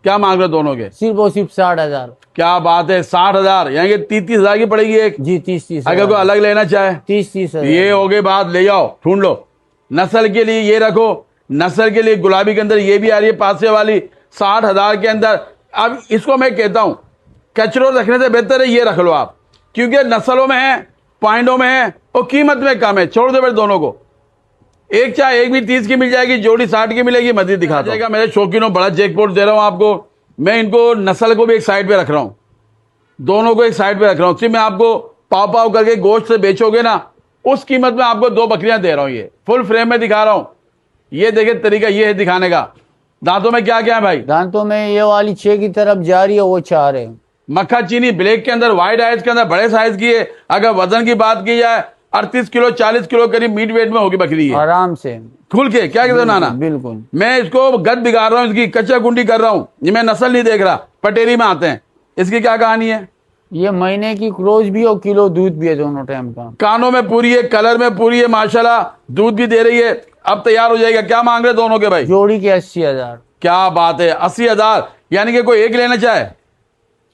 क्या मांग रहे हो दोनों के? सिर्फ और सिर्फ 60,000। क्या बात है, 60,000। यहाँ के 30-30,000 की पड़ेगी एक। जी 30-30 अगर कोई अलग लेना चाहे 30-30 ये हो गई बात, ले जाओ, ढूंढ लो। नस्ल के लिए ये रखो, नस्ल के लिए गुलाबी के अंदर ये भी आ रही है पासे वाली, 60,000 के अंदर। अब इसको मैं कहता हूं कचरो रखने से बेहतर है ये रख लो आप, क्योंकि नस्लों में है, पॉइंटों में है और कीमत में कम है। छोड़ दो बेटे दोनों को। एक चाहे एक भी 30 की मिल जाएगी, जोड़ी 60 की मिलेगी। मजीद दिखा देगा। मेरे शौकीनों बड़ा जैकपॉट दे रहा हूं आपको मैं। इनको नस्ल को भी एक साइड पे रख रहा हूं, दोनों को एक साइड पे रख रहा हूं। सिर्फ मैं आपको पाव पाव करके गोश्त से बेचोगे ना उस कीमत में आपको 2 बकरियां दे रहा हूं। ये फुल फ्रेम में दिखा रहा हूं। ये देखिए तरीका ये है दिखाने का। दांतों में क्या क्या है भाई? दांतों में ये वाली 6 की तरफ जा रही है, वो 4 है। मक्खा चीनी ब्लैक के अंदर, व्हाइट आइज के अंदर, बड़े साइज की है। अगर वजन की बात की जाए 38 किलो 40 किलो करीब मीट वेट में होगी बकरी है। आराम से खुल के क्या कहते हो नाना? बिल्कुल। मैं इसको गद बिगाड़ रहा हूँ, इसकी कच्चा गुंडी कर रहा हूँ। ये मैं नस्ल नहीं देख रहा, पटेरी में आते हैं। इसकी क्या कहानी है? ये महीने की क्रोज भी और किलो दूध भी है, दोनों टाइम का। कानों में पूरी है, कलर में पूरी है, माशाल्लाह दूध भी दे रही है। अब तैयार हो जाएगा। क्या मांग रहे दोनों के भाई? जोड़ी के 80,000। क्या बात है, 80,000। यानी कि कोई एक लेना चाहे,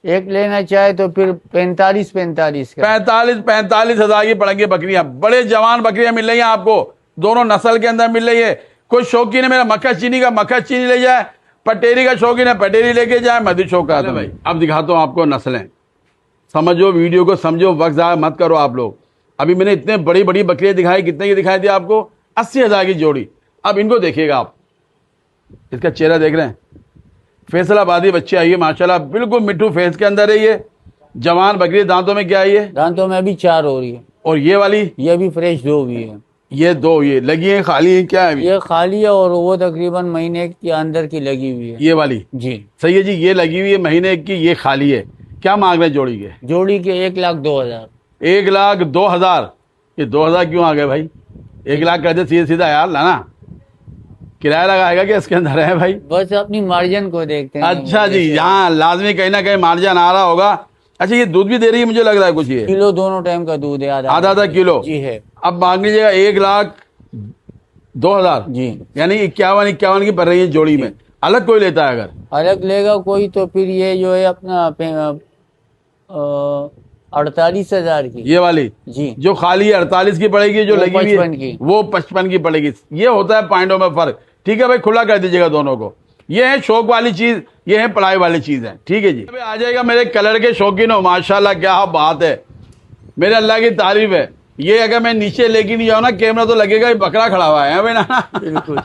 एक लेना चाहे तो फिर 45 का। 45,000 की पड़ेंगी बकरियां। बड़े जवान बकरियां मिल रही हैं आपको, दोनों नस्ल के अंदर मिल रही है। कोई शौकीन है मेरा मक्खा चीनी का, मक्खा चीनी ले जाए। पटेरी का शौकीन है, पटेरी लेके जाए। मदी शौक का भाई। अब दिखाता हूं आपको नस्लें। समझो वीडियो को, समझो, वक्त ज़ाया मत करो आप लोग। अभी मैंने इतने बड़ी बड़ी बकरियां दिखाई, कितने की दिखाई थी आपको? 80,000 की जोड़ी। अब इनको देखिएगा आप, इसका चेहरा देख रहे हैं, फैसलाबादी बच्चे आई है माशाल्लाह, बिल्कुल मिट्टू फेस के अंदर है ये। जवान बकरी। दांतों में क्या है ये? दांतों में अभी 4 हो रही है। और ये वाली? ये भी फ्रेश 2 भी है। ये 2 ये लगी है, खाली है, क्या है अभी? ये खाली है और वो तकरीबन महीने के अंदर की लगी हुई है। ये वाली जी सही है जी। ये लगी हुई है महीने की, ये खाली है। क्या मांग रहे हैं जोड़ी के? जोड़ी के 1,02,000। 1,02,000। ये 2,000 क्यों आ गए भाई? 1 लाख कर दे सीधा सीधा यार, लाना किराया लगाएगा क्या इसके अंदर है भाई? बस अपनी मार्जिन को देखते हैं। अच्छा जी, यहाँ लाजमी कहीं ना कहीं मार्जिन आ रहा होगा। अच्छा, ये दूध भी दे रही है मुझे लग रहा है कुछ। ये किलो दोनों टाइम का दूध है, आधा किलो जी है। अब मांग लीजिएगा 1,02,000 जी। यानी 51 की पड़ रही है जोड़ी में। अलग कोई लेता है अगर? अलग लेगा कोई तो फिर ये जो है अपना 48,000 की। ये वाली जी। जो खाली है 48 की पड़ेगी, जो वो लगी हुई 55 की। है वो 55 की पड़ेगी। ये होता है पॉइंटों में फर्क। ठीक है भाई, खुला कर दीजिएगा दोनों को। ये है शौक वाली चीज, ये है पढ़ाई वाली चीज है। ठीक है जी। अभी आ जाएगा मेरे कलर के शौकीन हो, माशाल्लाह क्या बात है, मेरे अल्लाह की तारीफ है। ये अगर मैं नीचे लेके नहीं जाऊँ ना, कैमरा तो लगेगा ये बकरा खड़ा हुआ है भाई ना। बिल्कुल।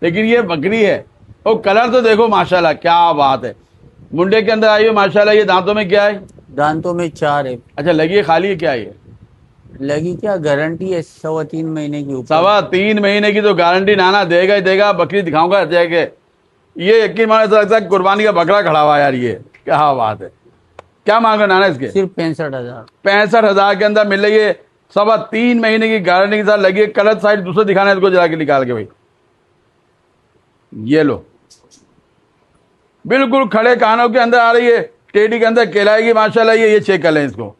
लेकिन ये बकरी है। और कलर तो देखो माशाल्लाह क्या बात है। मुंडे के अंदर आई है माशाल्लाह। ये दांतों में क्या है? दांतों में 4 है। अच्छा, लगी है, खाली है, क्या है ये? लगी क्या गारंटी है 3.25 महीने की ऊपर। 3.25 महीने की तो गारंटी नाना देगा ही देगा। बकरी दिखाऊंगा जाके, ये यकीन माने ऐसा लगता है कुर्बानी का बकरा खड़ा हुआ है यार। ये क्या बात है। क्या मांग रहे नाना इसके? सिर्फ 65,000। 65,000 के अंदर मिल रही है। 3.25 महीने की गारंटी के साथ लगी है। कलर साइड दूसरे दिखाना है इसको जरा के निकाल के भाई। ये लो, बिल्कुल खड़े कानों के अंदर आ रही है, टेडी के अंदर कहलाएगी माशाल्लाह। ये चेक कर लें इसको।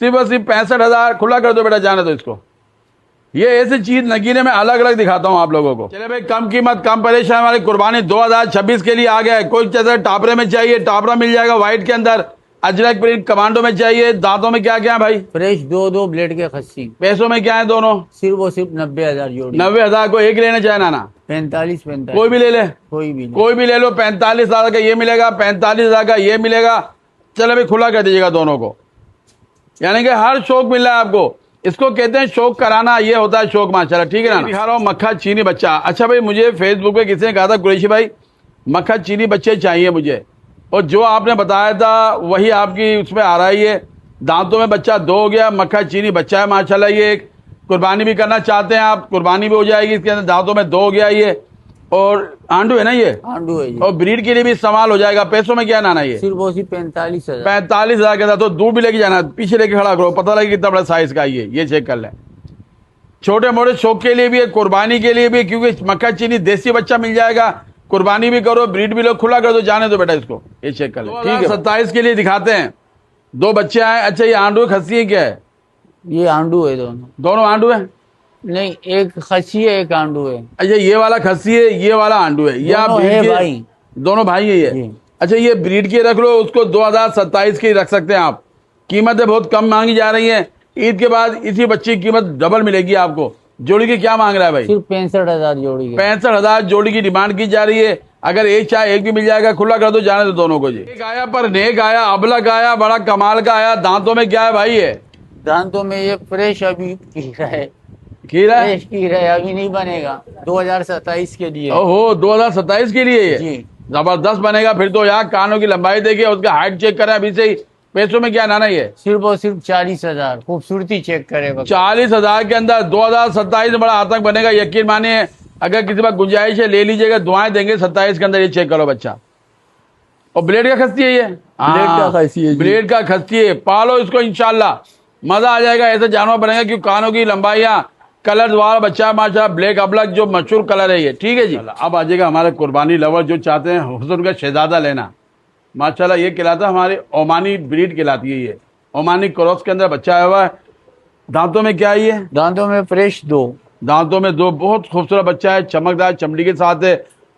सिर्फ और सिर्फ 65,000। खुला कर दो बेटा, जाने दो इसको। ये ऐसी चीज नगीने में अलग अलग दिखाता हूं आप लोगों को। चले भाई, कम कीमत कम परेशान वाली कुर्बानी 2026 के लिए आ गया है। कोई जैसे टापरे में चाहिए, टापरा मिल जाएगा व्हाइट के अंदर। अजरक प्रिंट कमांडो में चाहिए। दांतों में क्या क्या है भाई? फ्रेश 2 ब्लेड के खस्सी। पैसों में क्या है दोनों? सिर्फ 90,000 जोड़ी। 90,000 को एक लेना चाहे नाना? 45। कोई भी ले ले, कोई भी ले लो। 45,000 का ये मिलेगा, 45,000 का ये मिलेगा। चलो भाई, खुला कर दीजिएगा दोनों को। यानी कि हर शौक मिल रहा है आपको। इसको कहते हैं शौक कराना, ये होता है शौक माशाल्लाह। ठीक है ना? दिखा रहा हूँ मक्खा चीनी बच्चा। अच्छा भाई, मुझे फेसबुक पे किसी ने कहा था कुरैशी भाई मक्खा चीनी बच्चे चाहिए मुझे, और जो आपने बताया था वही आपकी उसमें आ रहा है। ये दांतों में बच्चा 2 हो गया, मक्खा चीनी बच्चा है माशाल्लाह। ये एक कुर्बानी भी करना चाहते हैं आप, कुर्बानी भी हो जाएगी। इसके अंदर दांतों में 2 हो गया ये, और आंडू है ना ये? आंडू है जी। और ब्रीड के लिए भी इस्तेमाल हो जाएगा। पैसों में क्या नाना ये? सिर्फ 45,000। 45,000 के अंदर। तो दूर भी लेके जाना, पीछे लेके खड़ा करो, पता लगे कितना बड़ा साइज का ये चेक कर लें। छोटे मोटे शौक के लिए भी है, कुर्बानी के लिए भी, क्योंकि मक्खा चीनी देसी बच्चा मिल जाएगा। कुर्बानी भी करो, ब्रीड भी लो, खुला कर दो, जाने दो बेटा इसको। ये चेक कर ले। ठीक है, 27 के लिए दिखाते हैं। 2 बच्चे आए। अच्छा, ये आंडू खस्सी है क्या है? ये आंडू है दोनों आंडू है? नहीं, एक खस्सी है, एक आंडू है। अच्छा, ये वाला खस्सी है, ये वाला आंडू है। ये आप भाई, दोनों भाई है ये? अच्छा, ये ब्रीड के रख लो, उसको 2027 के रख सकते हैं आप। कीमतें बहुत कम मांगी जा रही हैं। ईद के बाद इसी बच्चे की कीमत डबल मिलेगी आपको। जोड़ी की क्या मांग रहा है भाई? सिर्फ 65,000 जोड़ी। 65,000 जोड़ी की डिमांड की जा रही है। अगर एक चाहे एक भी मिल जाएगा, खुला कर दो, जाने दो दोनों को जी। एक आया पर नेक आया, अबलग आया, बड़ा कमाल का आया। दांतों में क्या है भाई ये? दांतों में ये फ्रेश अभी खीरा है। खीरा है? फ्रेश खीरा है, अभी नहीं बनेगा। 2027 के लिए। ओहो, 2027 के लिए ये जी। जबरदस्त बनेगा फिर तो। यार कानों की लंबाई देखिए, उसका हाइट चेक करें अभी से ही, पैसों में क्या नाना ये? सिर्फ और सिर्फ 40,000। खूबसूरती चेक करे बकरा। 40,000 के अंदर 2027 में बड़ा आतंक बनेगा, यकीन मानिए। अगर किसी बात गुंजाइश है ले लीजिएगा, दुआएं देंगे 27 के अंदर। ये चेक करो बच्चा, और ब्लेड का खस्ती है ये, ब्लेड का खस्ती है जी। ब्लेड का खस्ती है। पालो इसको, इंशाल्लाह मजा आ जाएगा। ऐसा जानवर बनेगा कि कानों की लंबाइयां, कलर वाला बच्चा माशाल्लाह, ब्लैक अबलक जो मशहूर कलर है ये। ठीक है जी। अब आ जाएगा हमारे कुर्बानी लवर जो चाहते हैं हुस्न का शहजादा लेना। माशाल्लाह ये कहलाता है हमारी ओमानी ब्रीड कहलाती है। ये ओमानी क्रॉस के अंदर बच्चा आया हुआ है। दांतों में क्या है ये? दांतों में फ्रेश 2। दांतों में 2। बहुत खूबसूरत बच्चा है, चमकदार चमड़ी के साथ है,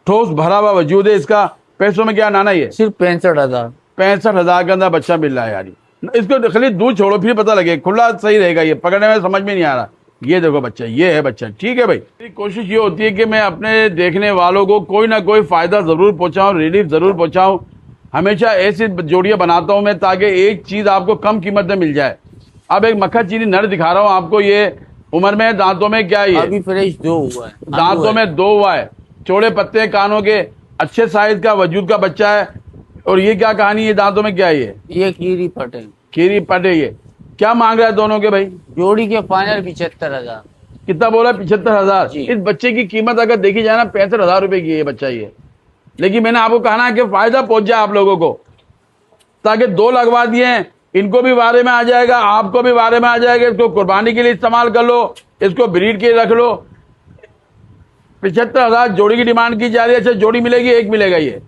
ठोस भरा हुआ वजूद है इसका। पैसों में क्या नाना ये? सिर्फ 65,000। 65,000 के अंदर बच्चा मिल रहा है यार। इसको खाली दूध छोड़ो फिर पता लगे, खुला सही रहेगा। ये पकड़ने में समझ में नहीं आ रहा। ये देखो बच्चा, ये है बच्चा। ठीक है भाई, मेरी कोशिश ये होती है कि मैं अपने देखने वालों को कोई ना कोई फायदा जरूर पहुंचाऊं, रिलीफ जरूर पहुंचाऊं। हमेशा ऐसी जोड़ियां बनाता हूं मैं ताकि एक चीज आपको कम कीमत में मिल जाए। अब एक मक्खा चीनी नर दिखा रहा हूं आपको। ये उम्र में, दांतों में क्या है ये? अभी फ्रेश 2 हुआ है। दांतों में 2 हुआ है, चौड़े पत्ते कानों के, अच्छे साइज का वजूद का बच्चा है। और ये क्या कहानी है? दांतों में क्या है ये खीरी पटे। खीरी पटे। ये क्या मांग रहा है दोनों के भाई? जोड़ी के फाइनल 75,000। कितना बोला? 75,000। जी। इस बच्चे की कीमत अगर देखी जाए ना 65,000 रुपए की है ये बच्चा ये। लेकिन मैंने आपको कहा ना कि फायदा पहुंच जाए आप लोगों को, ताकि 2 लगवा दिए हैं, इनको भी बारे में आ जाएगा, आपको भी बारे में आ जाएगा। इसको कुर्बानी के लिए इस्तेमाल कर लो, इसको ब्रीड के लिए रख लो। 75,000 जोड़ी की डिमांड की जा रही है। अच्छा जोड़ी मिलेगी, एक मिलेगा ये?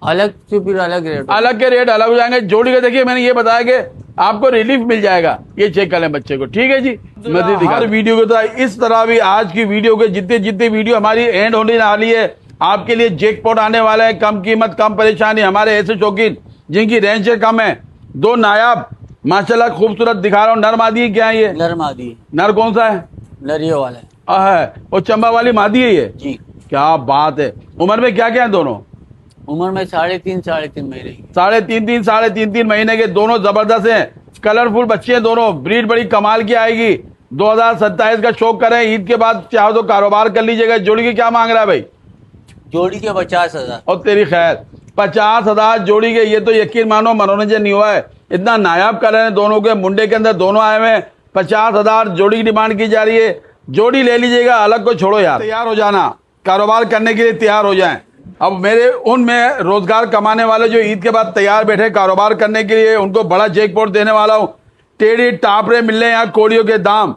अलग से फिर अलग रेट। अलग के रेट अलग हो जाएंगे। जोड़ी का देखिए मैंने ये बताया कि आपको रिलीफ मिल जाएगा। ये चेक कर लें बच्चे को। ठीक है जी। मजीद हर वीडियो के साथ इस तरह भी आज की वीडियो के जितने वीडियो हमारी एंड होने वाली है, आपके लिए जैकपॉट आने वाला है। कम कीमत कम परेशानी। हमारे ऐसे शौकीन जिनकी रेंज से कम है, 2 नायाब माशाल्लाह खूबसूरत दिखा रहा हूँ। नर मादी क्या है ये? नर मादी। नर कौन सा है? नर ये वाला है। है और चंबा वाली मादी है ये? जी। क्या बात है। उम्र में क्या क्या है दोनों? उम्र में 3.5 महीने की। 3.5 महीने के दोनों जबरदस्त हैं। कलरफुल बच्चे हैं दोनों। ब्रीड बड़ी कमाल की आएगी। 2027 का शौक करें, ईद के बाद चाहो तो कारोबार कर लीजिएगा। जोड़ी की क्या मांग रहा है भाई? जोड़ी के 50,000। और तेरी खैर 50,000 जोड़ी के। ये तो यकीन मानो मनोरंजन नहीं हुआ है। इतना नायाब कलर है दोनों के, मुंडे के अंदर दोनों आए हुए हैं। 50,000 जोड़ी की डिमांड की जा रही है। जोड़ी ले लीजिएगा, अलग को छोड़ो यार। तैयार हो जाना, कारोबार करने के लिए तैयार हो जाएं। अब मेरे उनमें रोजगार कमाने वाले जो ईद के बाद तैयार बैठे कारोबार करने के लिए, उनको बड़ा जैकपॉट देने वाला हूं। टेढ़ी टापरे मिल रहे हैं यहाँ कोड़ियों के दाम।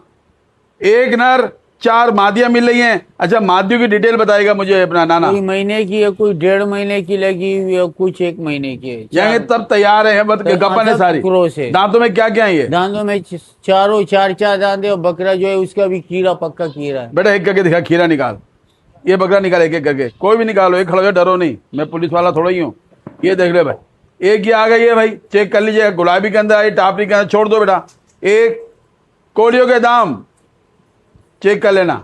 1 नर 4 मादियां मिल रही हैं। अच्छा मादियों की डिटेल बताएगा मुझे अपना नाना। कोई महीने की है, कोई 1.5 महीने की लगी हुई है, कुछ 1 महीने की है। जाएंगे तब तैयार है। गप्पन है सारी। क्रोस है। दांतों में क्या क्या है ये? दांतों में चारों 4 दांत है। और बकरा जो है उसका भी कीड़ा, पक्का कीड़ा है। बेटा एक करके दिखा, खीरा निकाल। ये बकरा निकाल एक एक करके, कोई भी निकालो। एक खड़ो जाओ, डरो नहीं, मैं पुलिस वाला थोड़ा ही हूँ। ये देख ले भाई, एक ये आ गई है भाई, चेक कर लीजिएगा। गुलाबी के अंदर आई, टापरी के अंदर छोड़ दो बेटा। एक कोड़ियों के दाम चेक कर लेना।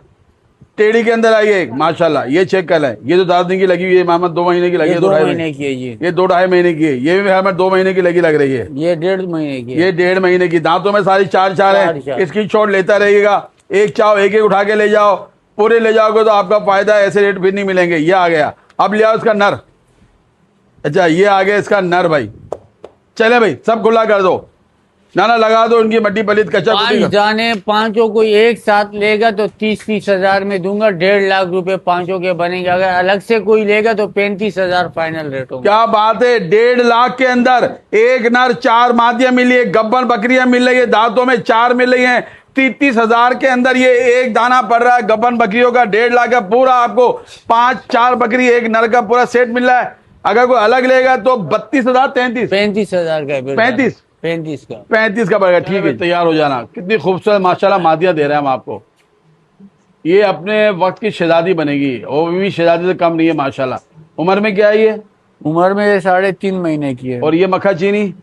टेढ़ी के अंदर आई है एक माशाल्लाह, ये चेक कर लें। ये तो 10 दिन की लगी हुई है मोहम्मद, 2 महीने की लगी है। 2 महीने की है जी। ये 2-2.5 महीने की है। ये भी हमें 2 महीने की लगी लग रही है। ये 1.5 महीने की है। ये 1.5 महीने की। दांतों में सारी 4 है। इसकी शॉट लेता रहेगा। एक चाहो एक एक उठा के ले जाओ, पूरे ले जाओगे तो आपका फायदा है। ऐसे रेट फिर नहीं मिलेंगे। ये आ गया। अब ले आओ इसका नर। अच्छा ये आ गया इसका नर भाई। चले भाई सब खुला कर दो, नाना लगा दो इनकी मट्टी पलित कच्चा। 5 जाने 5 को एक साथ लेगा तो 30 हजार में दूंगा। 1.5 लाख रुपए 5 के बनेंगे। अगर अलग से कोई लेगा तो 35,000 फाइनल रेट होगा। क्या बात है। 1.5 लाख के अंदर 1 नर 4 मादियां मिली है, गब्बन बकरियां मिल रही है, दांतों में 4 मिल रही है। 30,000 के अंदर ये एक दाना पड़ रहा है गब्बन बकरियों का। 1.5 लाख का पूरा आपको 5-4 बकरी 1 नर का पूरा सेट मिल रहा है। अगर कोई अलग लेगा तो 32,000 35,000 का। 35 का 35 का पड़ेगा। ठीक है तैयार हो जाना। कितनी खूबसूरत माशाल्लाह मादियां दे रहे हैं हम आपको। ये अपने वक्त की शहजादी बनेगी, वो भी शहजादी से कम नहीं है माशाल्लाह। उम्र में क्या है ये? उम्र में 3.5 महीने की है। और ये मक्खा चीनी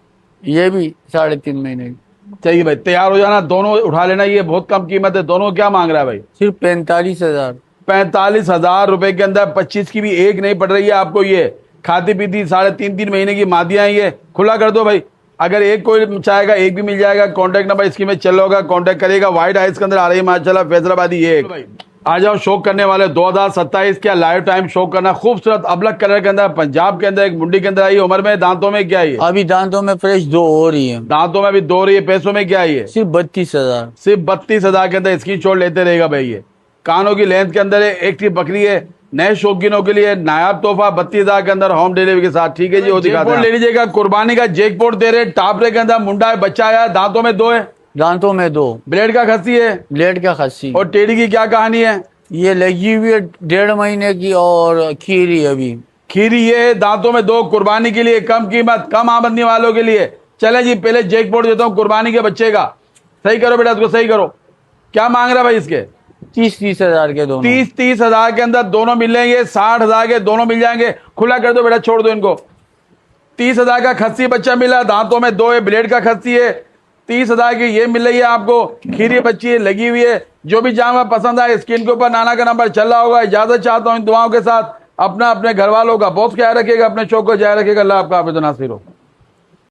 ये भी 3.5 महीने की। चाहिए भाई, तैयार हो जाना। दोनों उठा लेना। ये बहुत कम कीमत है। दोनों क्या मांग रहा है भाई? सिर्फ 45,000। 45,000 रुपए के अंदर 25 की भी एक नहीं पड़ रही है आपको। ये खाती पीती 3.5 महीने की मादियां हैं। ये खुला कर दो भाई। अगर एक कोई चाहेगा एक भी मिल जाएगा। कॉन्टैक्ट नंबर इसकी में चल होगा, कॉन्टैक्ट करेगा। व्हाइट आइस के अंदर आ रही है माशाल्लाह फैसलाबादी। ये आ जाओ शौक करने वाले 2027 का लाइव टाइम शो करना। खूबसूरत अबलक कलर के अंदर पंजाब के अंदर एक मुंडी के अंदर आई। उम्र में दांतों में क्या है? अभी दांतों में फ्रेश 2 हो रही है। दांतों में अभी 2 रही है। पैसों में क्या है? सिर्फ 32,000। सिर्फ 32,000 के अंदर इसकी चोट लेते रहेगा भाई। ये कानों की लेंथ के अंदर एक टी बकरी है। नए शौकीनों के लिए नायाब तोहफा 32,000 के अंदर होम डिलीवरी के साथ। ठीक है जी, वो दिखाते हैं। ले लीजिएगा, कुर्बानी का जैकपॉट दे रहे। टापरे के अंदर मुंडा है, बच्चा आया, दांतों में 2 है। दांतों में 2। ब्लेड का खस्सी है। ब्लेड का खस्सी। और टेढ़ी की क्या कहानी है? ये लगी हुई है 1.5 महीने की और खीरी अभी। खीरी ये है, दांतों में 2, कुर्बानी के लिए, कम कीमत, कम आमदनी वालों के लिए। चले जी, पहले जैकपॉट देता हूँ कुर्बानी के बच्चे का। सही करो बेटा, इसको सही करो। क्या मांग रहा भाई इसके? 30,000 के दोनों। 30,000 के अंदर दोनों मिलेंगे। 60,000 के दोनों मिल जाएंगे। खुला कर दो बेटा, छोड़ दो इनको। 30,000 का खस्सी बच्चा मिला, दांतों में 2 है, ब्लेड का खस्सी है। 30,000 की ये मिल रही है आपको। खीरी बच्ची है, लगी हुई है। जो भी जानवर पसंद आए, स्क्रीन के ऊपर नाना का नंबर चल रहा होगा। इजाजत चाहता हूँ इन दुआओं के साथ। अपना अपने घर वालों का बहुत ख्याल रखिएगा, अपने शौक को जारी रखिएगा। अल्लाह आपका हाफिज़ नासिर हो।